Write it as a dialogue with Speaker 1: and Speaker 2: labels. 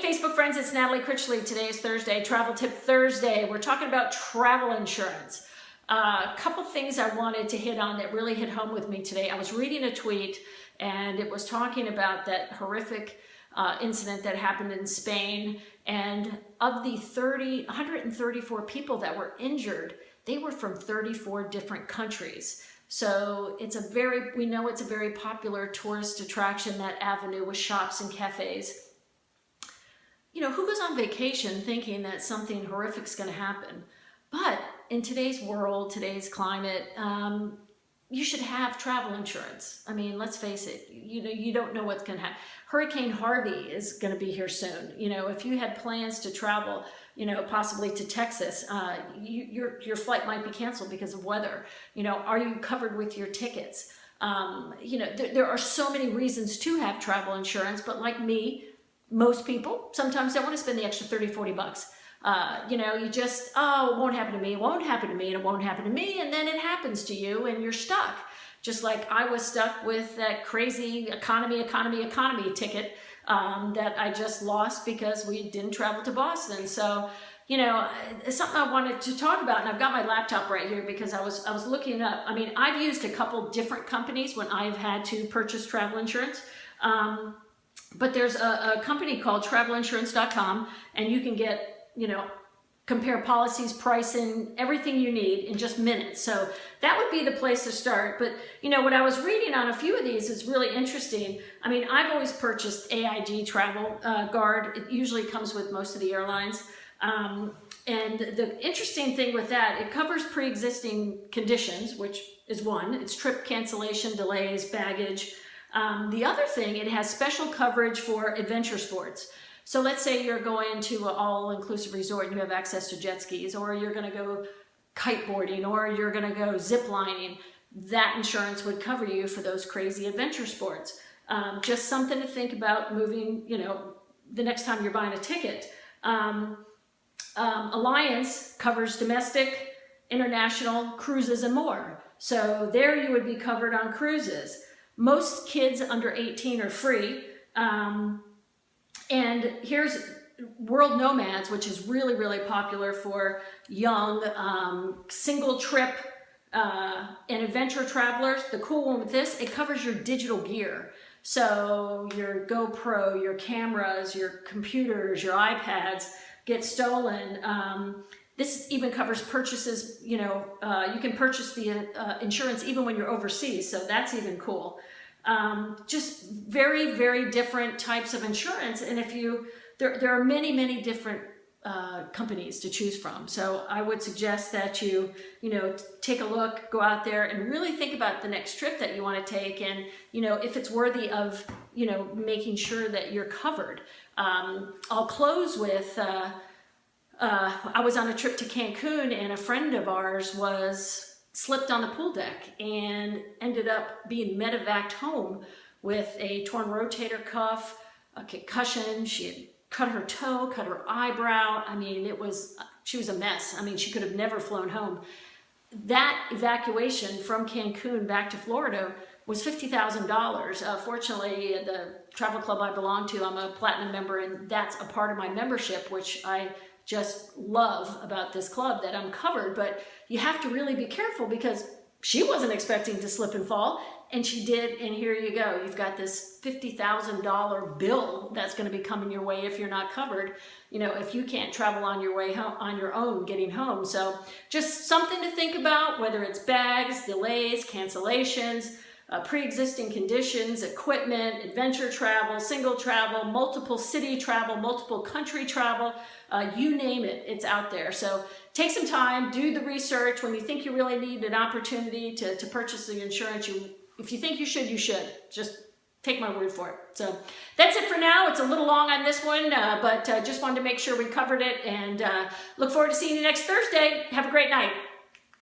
Speaker 1: Facebook friends, it's Natalie Critchley. Today is Thursday, Travel Tip Thursday. We're talking about travel insurance. A couple things I wanted to hit on that really hit home with me today. I was reading a tweet and it was talking about that horrific incident that happened in Spain, and of the 134 people that were injured, they were from 34 different countries. So we know it's a very popular tourist attraction, that avenue with shops and cafes. You know, who goes on vacation thinking that something horrific is going to happen? But in today's world, today's climate, you should have travel insurance. I mean, let's face it, you don't know what's going to happen. Hurricane Harvey is going to be here soon. You know, if you had plans to travel, possibly to Texas, your flight might be canceled because of weather. Are you covered with your tickets? There are so many reasons to have travel insurance, but like me, most people sometimes don't want to spend the extra 30, 40 bucks. You just, it won't happen to me, it won't happen to me, and it won't happen to me, and then it happens to you and you're stuck. Just like I was stuck with that crazy economy ticket that I just lost because we didn't travel to Boston. So, it's something I wanted to talk about, and I've got my laptop right here because I was looking it up. I mean, I've used a couple different companies when I've had to purchase travel insurance. But there's a company called travelinsurance.com, and you can get, compare policies, pricing, everything you need in just minutes. So that would be the place to start. But, when I was reading on a few of these, it's really interesting. I mean, I've always purchased AIG Travel Guard. It usually comes with most of the airlines. And the interesting thing with that, it covers pre-existing conditions, which is one. It's trip cancellation, delays, baggage. The other thing, it has special coverage for adventure sports. So let's say you're going to an all-inclusive resort and you have access to jet skis, or you're going to go kiteboarding, or you're going to go zip lining. That insurance would cover you for those crazy adventure sports. Just something to think about moving, the next time you're buying a ticket. Alliance covers domestic, international, cruises, and more. So there you would be covered on cruises. Most kids under 18 are free. And here's World Nomads, which is really, really popular for young, single trip and adventure travelers. The cool one with this, it covers your digital gear. So your GoPro, your cameras, your computers, your iPads get stolen. This even covers purchases, you can purchase the insurance even when you're overseas, so that's even cool. Just very, very different types of insurance, and there are many, many different companies to choose from. So I would suggest that you take a look, go out there, and really think about the next trip that you want to take, and if it's worthy of making sure that you're covered. I'll close with. I was on a trip to Cancun, and a friend of ours slipped on the pool deck and ended up being medevaced home with a torn rotator cuff, a concussion. She had cut her toe, cut her eyebrow. I mean, she was a mess. I mean, she could have never flown home. That evacuation from Cancun back to Florida was $50,000. Fortunately, the travel club I belong to, I'm a platinum member, and that's a part of my membership, which I just love about this club, that I'm covered. But you have to really be careful because she wasn't expecting to slip and fall, and she did, and here you go. You've got this $50,000 bill that's going to be coming your way if you're not covered, if you can't travel on your way home, on your own getting home. So just something to think about, whether it's bags, delays, cancellations, pre-existing conditions, equipment, adventure travel, single travel, multiple city travel, multiple country travel, you name it, it's out there. So take some time, do the research. When you think you really need an opportunity to purchase the insurance, if you think you should, you should. Just take my word for it. So that's it for now. It's a little long on this one, but just wanted to make sure we covered it, and look forward to seeing you next Thursday. Have a great night.